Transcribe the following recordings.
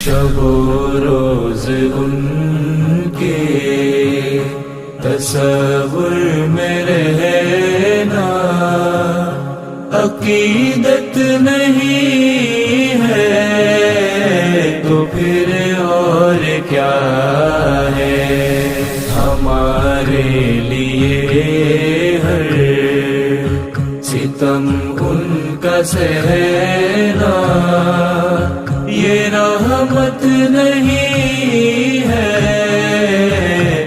شب و روز ان کے تصور میں رہنا عقیدت نہیں ہے تو پھر اور کیا ہے؟ ہمارے لیے ہر ستم ان کا سہنا یہ رحمت نہیں ہے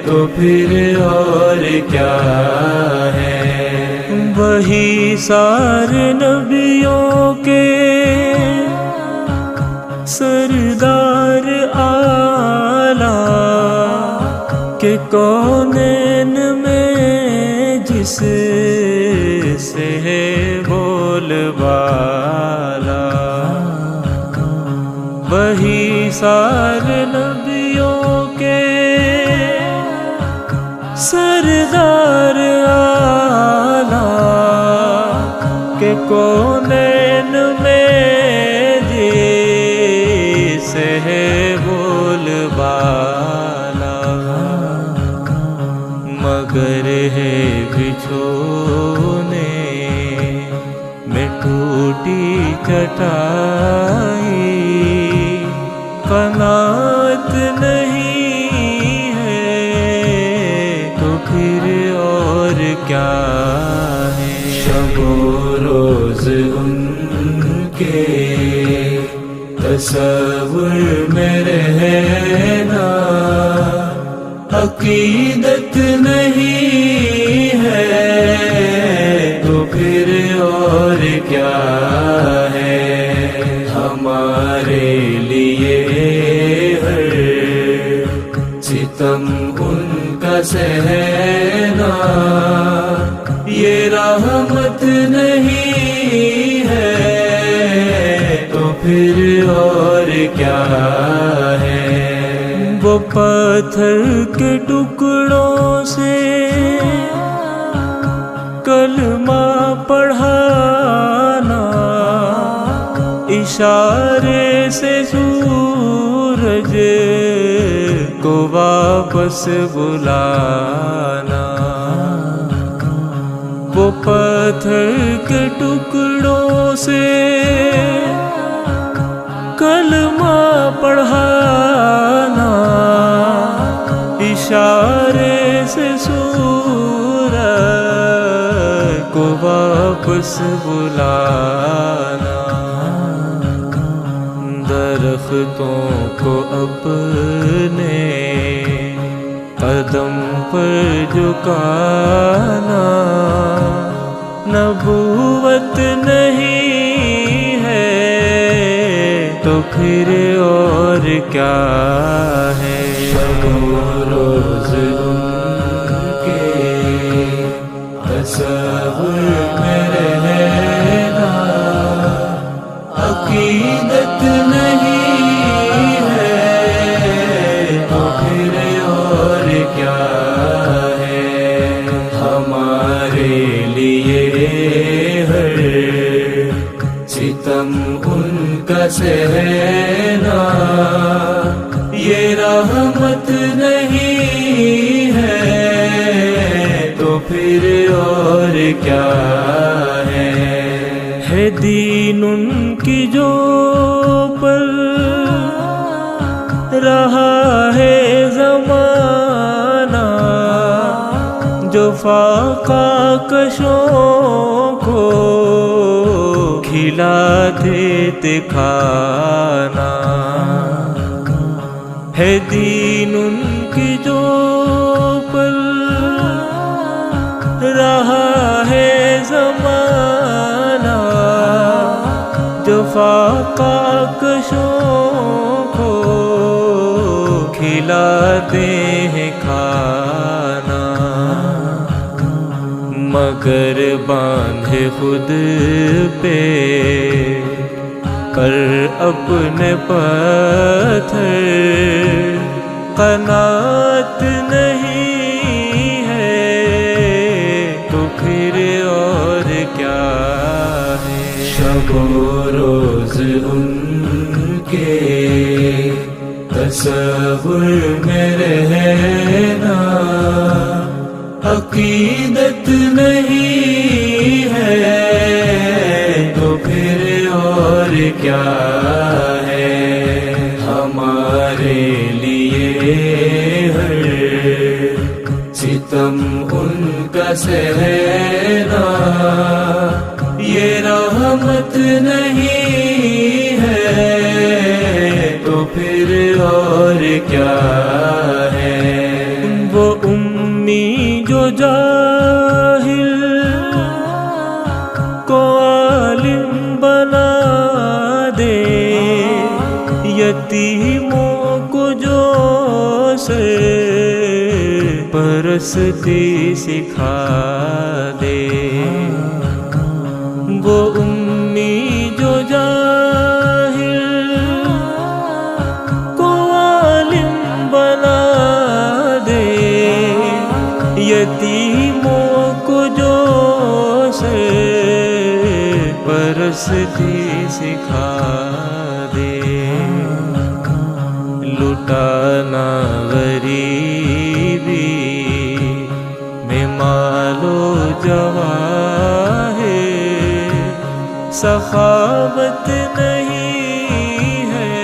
تو پھر اور کیا ہے؟ وہی سارے نبیوں کے سردار اعلیٰ کہ کونین میں جس سے ہے بول بالا، وہی سارے نبیوں کے سردار اعلیٰ کہ کونین میں جس سے ہے بول بالا، مگر ہے بچھونے میں ٹوٹی چٹائی، قناعت نہیں ہے تو پھر اور کیا ہے؟ شب و روز ان کے تصور میں رہنا عقیدت نہیں ہے تو پھر اور کیا ہے؟ ہمارے لیے ہر ستم ان کا سہنا یہ رحمت نہیں ہے تو پھر اور کیا ہے؟ وہ پتھر کے ٹکڑوں سے کلمہ پڑھانا، اشارے سے سورج کو واپس بلانا، وہ پتھر کے ٹکڑوں سے کلمہ پڑھانا، اشارے سے سورج کو واپس بلانا، درختوں کو اپنے قدم پر جھکانا، نبوت نہیں ہے تو پھر اور کیا ہے؟ شب و روز ان کے تصور میں رہنا عقیدت نہیں ہے تو پھر اور کیا ہے؟ ہمارے لیے ہر ستم ان کا سہنا یہ رحمت نہیں ہے تو پھر اور کیا ہے؟ دین ان کی جو پر رہا ہے زمانہ، جو فاقہ کشوں کو کھلا دیتے کھانا، ہے دین ان کی جو پر رہا ہے زمانہ، جو فاقہ کشوں کو کھلاتے ہیں کھانا، مگر باندھے خود پہ کر اپنے پتھر، قناعت نہیں ہے تو پھر اور کیا ہے؟ شب و روز ان کے تصور میں رہنا عقیدت نہیں ہے تو پھر اور کیا ہے؟ ہمارے لیے ہر ستم ان کا سہنا یہ رحمت نہیں ہے تو پھر اور کیا ہے؟ وہ امی جو جاہل کو عالم بنا دے، یتیموں کو جو سے پرستی سکھا دے، وہ امی جو جاہل کو عالم بنا دے، یتیموں کو جو سے پرستی سکھا دے، لٹانا غریبی میں مال و جواہ سخاوت نہیں ہے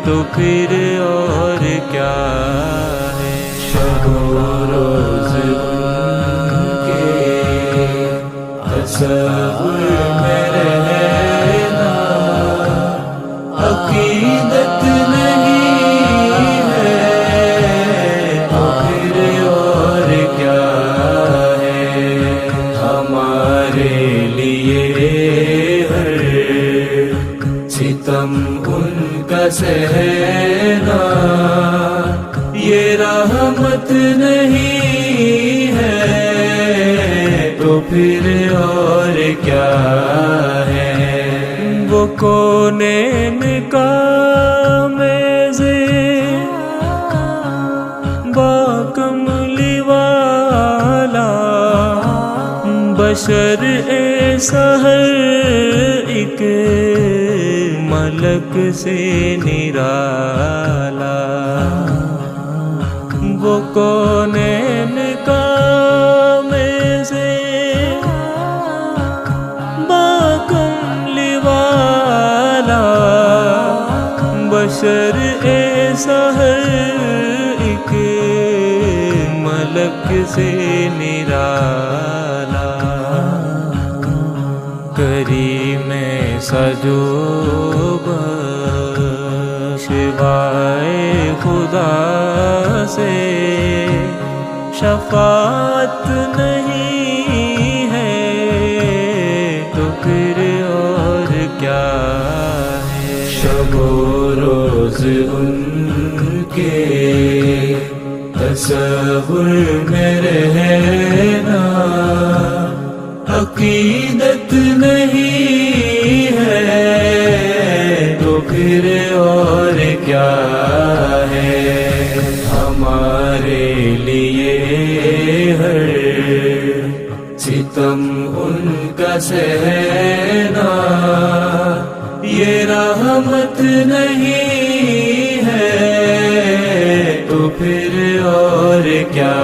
تو پھر اور کیا ہے؟ شب و روز ان کے تصور میں رہنا عقیدت نہیں ہے تو پھر اور کیا ہے؟ ہمارے لیے ہر ستم ان کا سہنا یہ رحمت نہیں ہے تو پھر اور کیا ہے؟ وہ کونین کا میزے باکملی والا بشر ایسا ہر ایک ملک سے نرالا، وہ کونین کا میزے باکملی والا بشر ایسا ہر ایک ملک سے نرالا، کریم سجو سوائے خدا سے شفاعت نہیں ہے تو پھر اور کیا ہے؟ شب و روز ان کے تصور میں رہنا عقیدت نہیں ہے تو پھر اور کیا ہے؟ ہمارے لیے ہر ستم ان کا سہنا یہ رحمت نہیں ہے تو پھر اور کیا